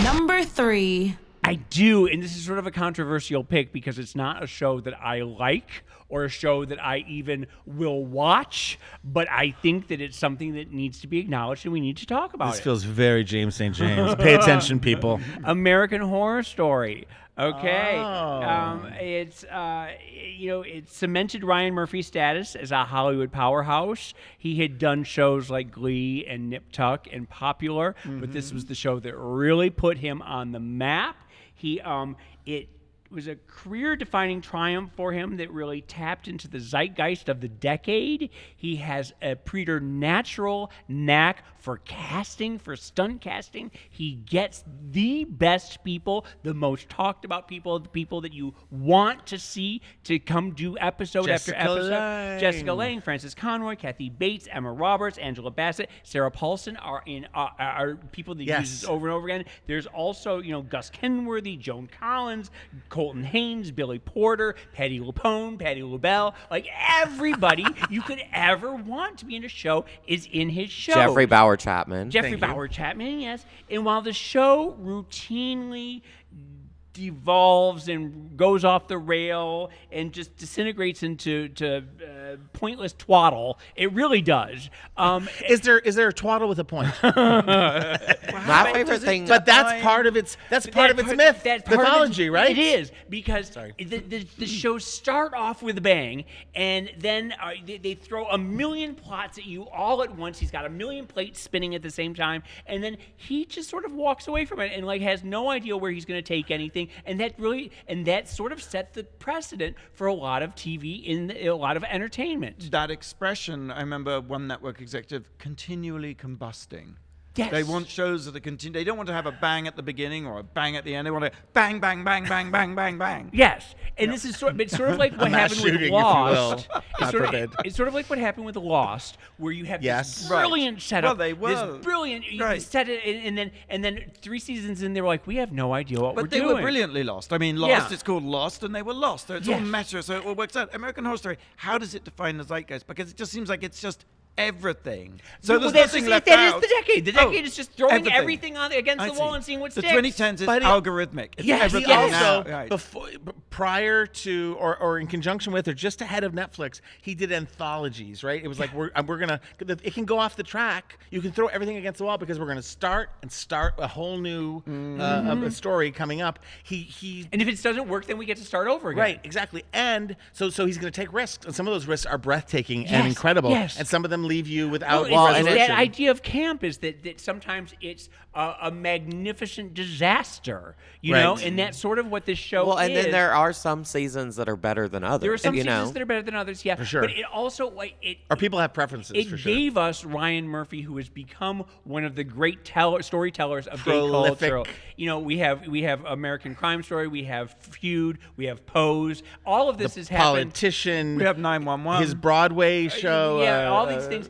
Number 3. I do, and this is sort of a controversial pick because it's not a show that I like or a show that I even will watch, but I think that it's something that needs to be acknowledged and we need to talk about This it. feels very James St. James. Pay attention, people. American Horror Story. Okay. Oh. It's it cemented Ryan Murphy's status as a Hollywood powerhouse. He had done shows like Glee and Nip Tuck and Popular, but this was the show that really put him on the map. It was a career-defining triumph for him that really tapped into the zeitgeist of the decade. He has a preternatural knack for casting, for stunt casting. He gets the best people, the most talked about people, the people that you want to see to come do episode Jessica after episode. Lange. Jessica Lange, Frances Conroy, Kathy Bates, Emma Roberts, Angela Bassett, Sarah Paulson are people that he Yes. uses over and over again. There's also, Gus Kenworthy, Joan Collins, Colton Haynes, Billy Porter, Patti LuPone, Patti LaBelle. Like everybody you could ever want to be in a show is in his show. Jeffrey Bauer Chapman. Jeffrey Thank you. Bauer Chapman, yes. And while the show routinely devolves and goes off the rail and just disintegrates into pointless twaddle, it really does. Is there a twaddle with a point? My favorite thing. But that's part of its myth, mythology, right? It is, because Sorry. the shows start off with a bang, and then they throw a million plots at you all at once. He's got a million plates spinning at the same time, and then he just sort of walks away from it and like has no idea where he's going to take anything. And that sort of set the precedent for a lot of TV in a lot of entertainment. That expression, I remember one network executive continually combusting. Yes. They want shows that are They don't want to have a bang at the beginning or a bang at the end. They want to bang, bang, bang, bang, bang, bang, bang. Yes, and this is it's sort of like what Mass happened with shooting, if you will. Lost. God forbid. It's sort of like what happened with Lost, where you have Yes. this brilliant setup. Well, they were. This brilliant Right. set it, and then 3 seasons in, they were like, we have no idea what we're But they doing. were brilliantly lost. I mean, Lost, Yeah. it's called Lost, and they were lost. It's all Yes. meta, so it all works out. American Horror Story, how does it define the zeitgeist? Because it just seems like it's just everything. So Well, there's nothing left that out. is the decade. The decade is just throwing everything on against I the wall see. and seeing what the sticks. 2010s is But algorithmic. It's Yes, He everything yes. also, now. Right. prior to or in conjunction with or just ahead of Netflix, he did anthologies, right? It was like we're gonna. It can go off the track. You can throw everything against the wall because we're gonna start a whole new a story coming up. He And if it doesn't work, then we get to start over again. Right, exactly. And so he's going to take risks, and some of those risks are breathtaking and incredible, yes. and some of them leave you without Well, resolution. that idea of camp is that sometimes it's a magnificent disaster, you Right. know, and that's sort of what this show Well, and is. then there are some seasons that are better than others. There are some you seasons know? that are better than others, yeah. For sure. But it also Or people have preferences, It for sure. gave us Ryan Murphy, who has become one of the great storytellers of Prolific. gay culture. You know, we have American Crime Story, we have Feud, we have Pose. All of this has happened. Politician. We have 911. His Broadway show. Yeah, all these things.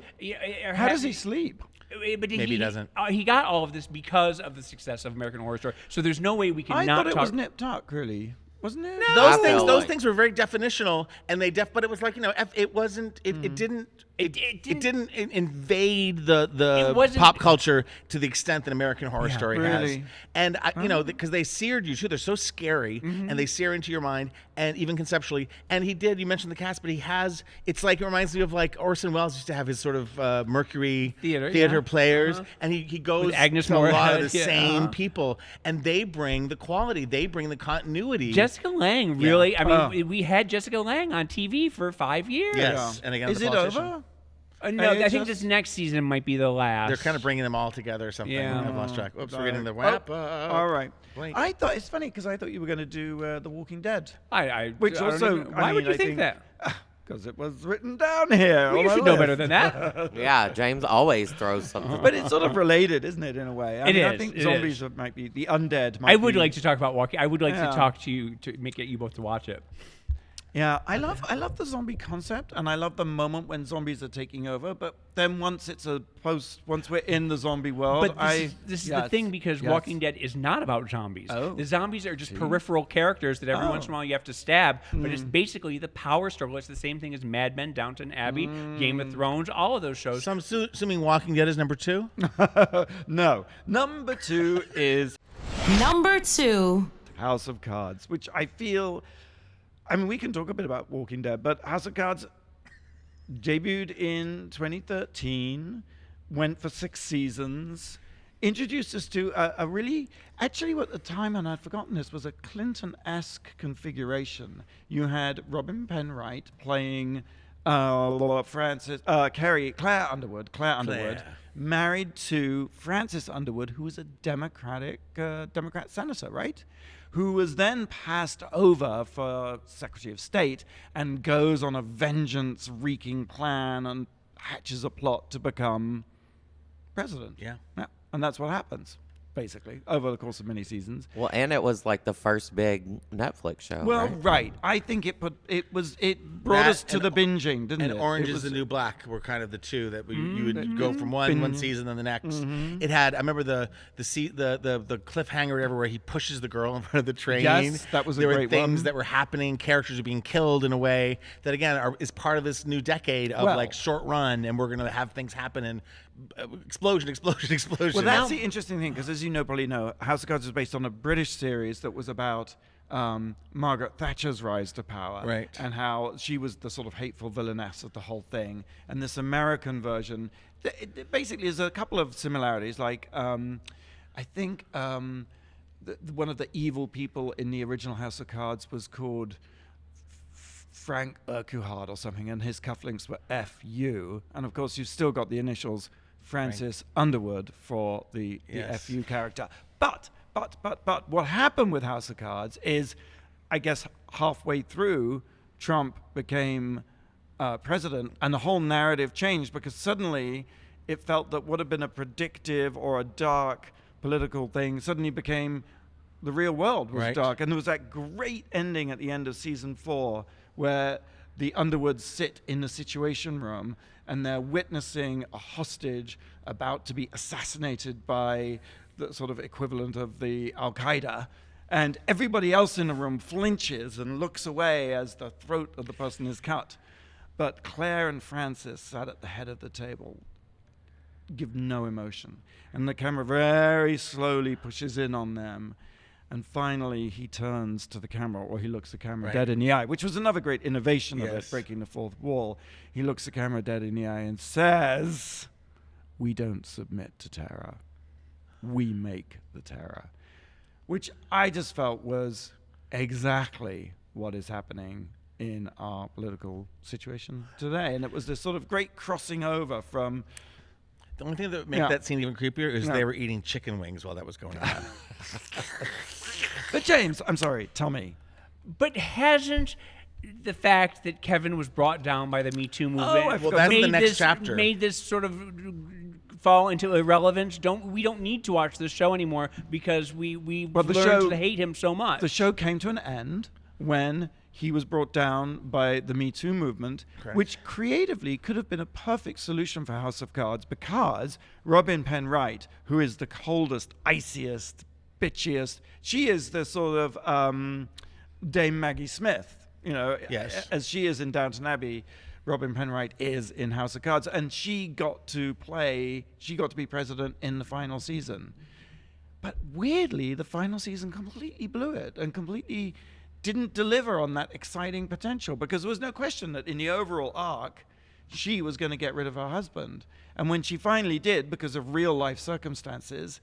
How does he sleep? But Maybe he doesn't. He got all of this because of the success of American Horror Story. So there's no way we can I not thought it talk. was Nip Tuck, really. Wasn't it? Those I things, feel those like- things were very definitional, and but it was like it wasn't. It didn't. It didn't invade the It wasn't- pop culture to the extent that American Horror Story has. really. And because they seared you too. They're so scary, and they sear into your mind, and even conceptually. And he did. You mentioned the cast, but he has. It's like it reminds me of like Orson Welles used to have his sort of Mercury Theater, players, and he goes With Agnes to a lot of Moorehead, the yeah. same people, and they bring the quality. They bring the continuity. Jessica Lange, really? I mean, we had Jessica Lange on TV for 5 years. Yes, and again, Is the it politician. over? No, I think just- this next season might be the last. They're kind of bringing them all together or something. Yeah. I've lost track. Oops, we're getting the Oh, wrap. all right. Blink. I thought it's funny because I thought you were going to do The Walking Dead, Which which also. Why would you think that? Because it was written down here. Well, on you my should know list. better than that. Yeah, James always throws something. But it's sort of related, isn't it, in a way? I It mean, I is, think it zombies is. might be the undead. Might I would be- like to talk about Walking. I would like Yeah. to talk to you to get you both to watch it. Yeah, I love the zombie concept, and I love the moment when zombies are taking over. But then once we're in the zombie world, But this is the thing, because Walking Dead is not about zombies. Oh. The zombies are just peripheral characters that every once in a while you have to stab. But Mm. it's basically the power struggle. It's the same thing as Mad Men, Downton Abbey, Game of Thrones, all of those shows. So I'm assuming Walking Dead is number 2. No, number 2 is Number 2. House of Cards, which I feel. I mean, we can talk a bit about Walking Dead, but House of Cards debuted in 2013, went for 6 seasons, introduced us to a really, actually at the time, and I'd forgotten this, was a Clinton-esque configuration. You had Robin Penwright playing Claire Underwood, married to Frances Underwood, who was a Democrat senator, right? Who was then passed over for Secretary of State and goes on a vengeance-wreaking plan and hatches a plot to become president. Yeah. And that's what happens, basically, over the course of many seasons. Well, and it was like the first big Netflix show. Well, right? right. I think it brought That us to and- the binging, didn't And it? Orange It is was- the New Black were kind of the two that you would go from one season then the next. It had, I remember the cliffhanger or whatever where he pushes the girl in front of the train. Yes, that was a there great were things one. that were happening. Characters are being killed in a way that again is part of this new decade of Well- like short run, and we're gonna have things happen and explosion. Well, that's the interesting thing, because as you probably know, House of Cards was based on a British series that was about Margaret Thatcher's rise to power, Right. and how she was the sort of hateful villainess of the whole thing. And this American version, basically, there's a couple of similarities. Like, I think one of the evil people in the original House of Cards was called Frank Urquhart or something, and his cufflinks were F.U. And of course, you've still got the initials Francis Underwood for the Yes. F.U. character. But what happened with House of Cards is, I guess, halfway through, Trump became president, and the whole narrative changed, because suddenly it felt that what had been a predictive or a dark political thing suddenly became the real world was Right. dark. And there was that great ending at the end of season 4 where the Underwoods sit in the Situation Room and they're witnessing a hostage about to be assassinated by the sort of equivalent of the Al-Qaeda. And everybody else in the room flinches and looks away as the throat of the person is cut. But Claire and Francis sat at the head of the table, give no emotion. And the camera very slowly pushes in on them. And finally, he turns to the camera, or he looks the camera dead in the eye, which was another great innovation of it, breaking the fourth wall. He looks the camera dead in the eye and says, "We don't submit to terror. We make the terror." Which I just felt was exactly what is happening in our political situation today. And it was this sort of great crossing over from... The only thing that would make that scene even creepier is they were eating chicken wings while that was going on. But James, I'm sorry, tell me. But hasn't the fact that Kevin was brought down by the Me Too movement well, that's the next chapter. Made this sort of fall into irrelevance? We don't need to watch this show anymore because we learned to hate him so much. The show came to an end when he was brought down by the Me Too movement, which creatively could have been a perfect solution for House of Cards, because Robin Penn Wright, who is the coldest, iciest, bitchiest, she is the sort of Dame Maggie Smith, as she is in Downton Abbey. Robin Penn Wright is in House of Cards, and she got to be president in the final season. But weirdly, the final season completely blew it and completely didn't deliver on that exciting potential, because there was no question that in the overall arc, she was going to get rid of her husband. And when she finally did, because of real life circumstances,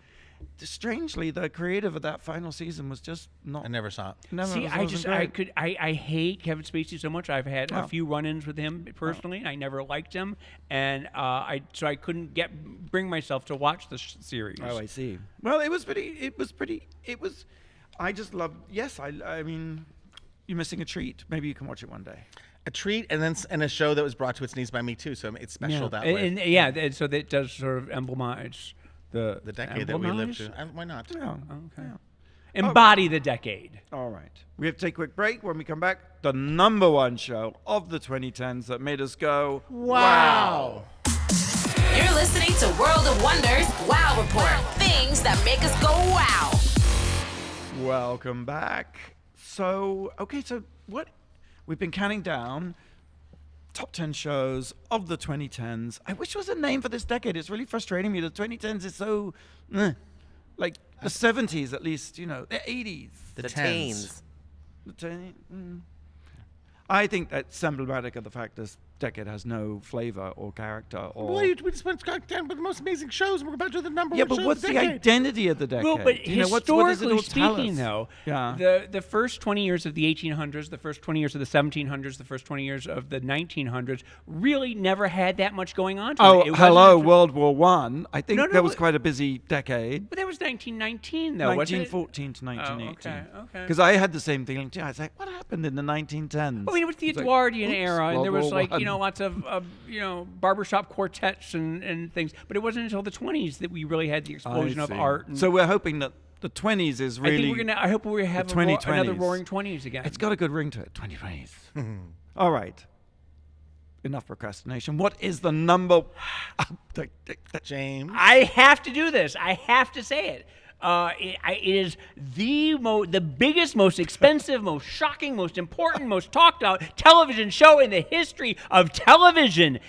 strangely, the creative of that final season was just not... I never saw it. I hate Kevin Spacey so much. I've had a few run-ins with him personally. I never liked him, and so I couldn't bring myself to watch the series. Oh, I see. Well, it was I just loved. Yes, I mean, you're missing a treat. Maybe you can watch it one day. A treat, and a show that was brought to its knees by Me Too. So it's special that way. And so that does sort of emblematize the decade that we lived through. Why not? Yeah. Okay. Yeah. Embody the decade. All right. We have to take a quick break. When we come back, the number one show of the 2010s that made us go, wow. You're listening to World of Wonders Wow Report. Things that make us go wow. Welcome back. So what? We've been counting down top 10 shows of the 2010s. I wish there was a name for this decade. It's really frustrating me. The 2010s is so, like the 70s at least, the 80s. The teens. The teens. I think that's emblematic of the fact this decade has no flavor or character. Or we just went down with the most amazing shows, and we're about to the number one show. Yeah, but what's the identity of the decade? Well, but historically speaking, though, the first 20 years of the 1800s, the first 20 years of the 1700s, the first 20 years of the 1900s really never had that much going on. World War One. I think that was quite a busy decade. But that was 1919, though, 1914 to 1918. Oh, okay. Because I had the same feeling too. I was like, what happened in the 1910s? Well, it was the Edwardian era, and there was lots of barbershop quartets and things. But it wasn't until the 20s that we really had the explosion of art. So we're hoping that the 20s is really... I hope we have another roaring 20s again. It's got a good ring to it, 2020s. All right. Enough procrastination. What is the number... James? I have to do this. I have to say it. It is the biggest, most expensive, most shocking, most important, most talked about television show in the history of television.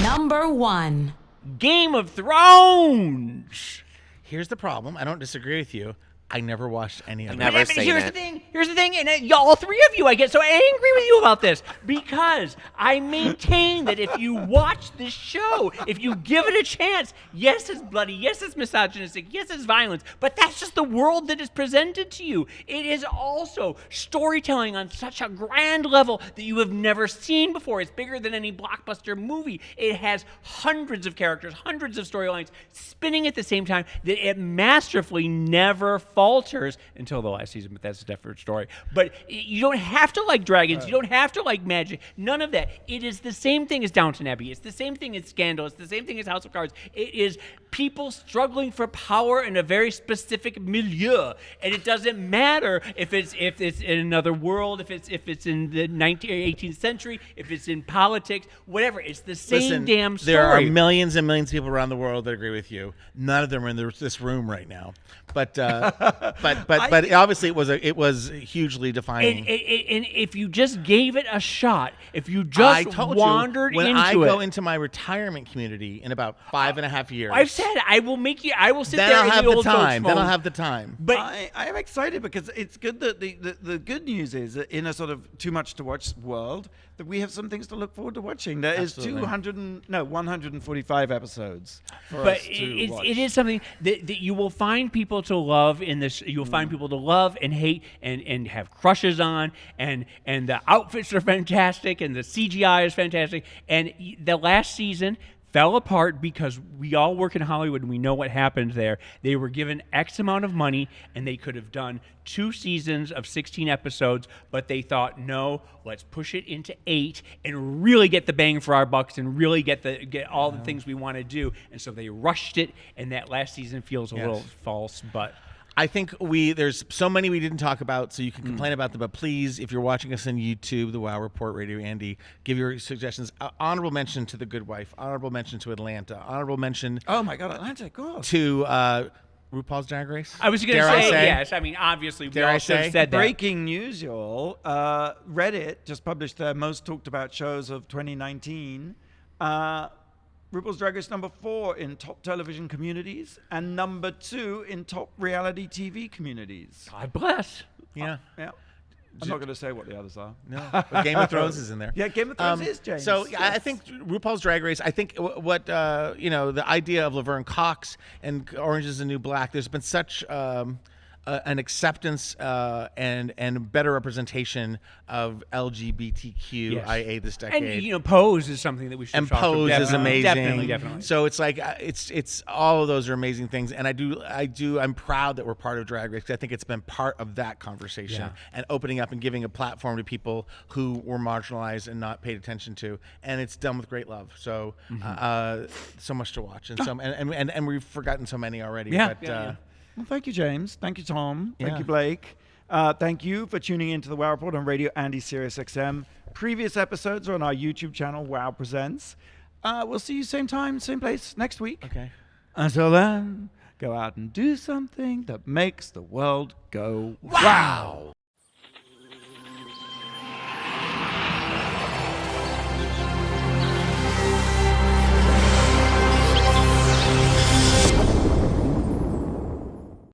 Number one. Game of Thrones. Here's the problem. I don't disagree with you. I never watched any of it. Never seen here's it. Here's the thing, and all three of you, I get so angry with you about this because I maintain that if you watch this show, if you give it a chance, yes, it's bloody, yes, it's misogynistic, yes, it's violence, but that's just the world that is presented to you. It is also storytelling on such a grand level that you have never seen before. It's bigger than any blockbuster movie. It has hundreds of characters, hundreds of storylines spinning at the same time that it masterfully never falters until the last season, but that's a different story. But you don't have to like dragons. You don't have to like magic. None of that. It is the same thing as Downton Abbey. It's the same thing as Scandal. It's the same thing as House of Cards. It is people struggling for power in a very specific milieu, and it doesn't matter if it's in another world, if it's in the 18th century, if it's in politics, whatever. It's the same damn story. There are millions and millions of people around the world that agree with you. None of them are in this room right now, but but obviously it was hugely defining. And if you just gave it a shot, if you just wandered when into I it, go into my retirement community in about 5.5 years, I've said I will sit then there I'll in have the the old folks' time. Then home. I'll have the time. But I am excited because it's good that the good news is that in a sort of too much to watch world that we have some things to look forward to watching. There is 145 episodes for us to watch. It is something that you will find people to love in this. You will find people to love and hate and have crushes on, and the outfits are fantastic and the CGI is fantastic. And the last season fell apart because we all work in Hollywood and we know what happened there. They were given X amount of money and they could have done 2 seasons of 16 episodes, but they thought, no, let's push it into 8 and really get the bang for our bucks and really get all the things we want to do. And so they rushed it, and that last season feels a little false, but I think there's so many we didn't talk about, so you can complain about them. But please, if you're watching us on YouTube, the Wow Report Radio, Andy, give your suggestions. Honorable mention to The Good Wife. Honorable mention to Atlanta. Honorable mention. Oh my God, Atlanta, of course. To RuPaul's Drag Race. I was going to say yes. I mean, obviously, we all should have said that. Breaking news, y'all. Reddit just published their most talked about shows of 2019. RuPaul's Drag Race number 4 in top television communities and number 2 in top reality TV communities. God bless. Yeah. Yeah. I'm not going to say what the others are. No, but Game of Thrones is in there. Yeah, Game of Thrones is, James. So yes. I think RuPaul's Drag Race, I think what the idea of Laverne Cox and Orange is the New Black, there's been such an acceptance and better representation of LGBTQIA this decade. And Pose is something that we should. And talk Pose about. is amazing. Definitely. So it's like it's all of those are amazing things, and I'm proud that we're part of Drag Race. 'Cause I think it's been part of that conversation and opening up and giving a platform to people who were marginalized and not paid attention to, and it's done with great love. So so much to watch, and and we've forgotten so many already. Yeah. But, Well, thank you, James. Thank you, Tom. Thank Yeah. you, Blake. Thank you for tuning in to the Wow Report on Radio Andy Sirius XM. Previous episodes are on our YouTube channel, Wow Presents. We'll see you same time, same place next week. okay. Until then, go out and do something that makes the world go wow.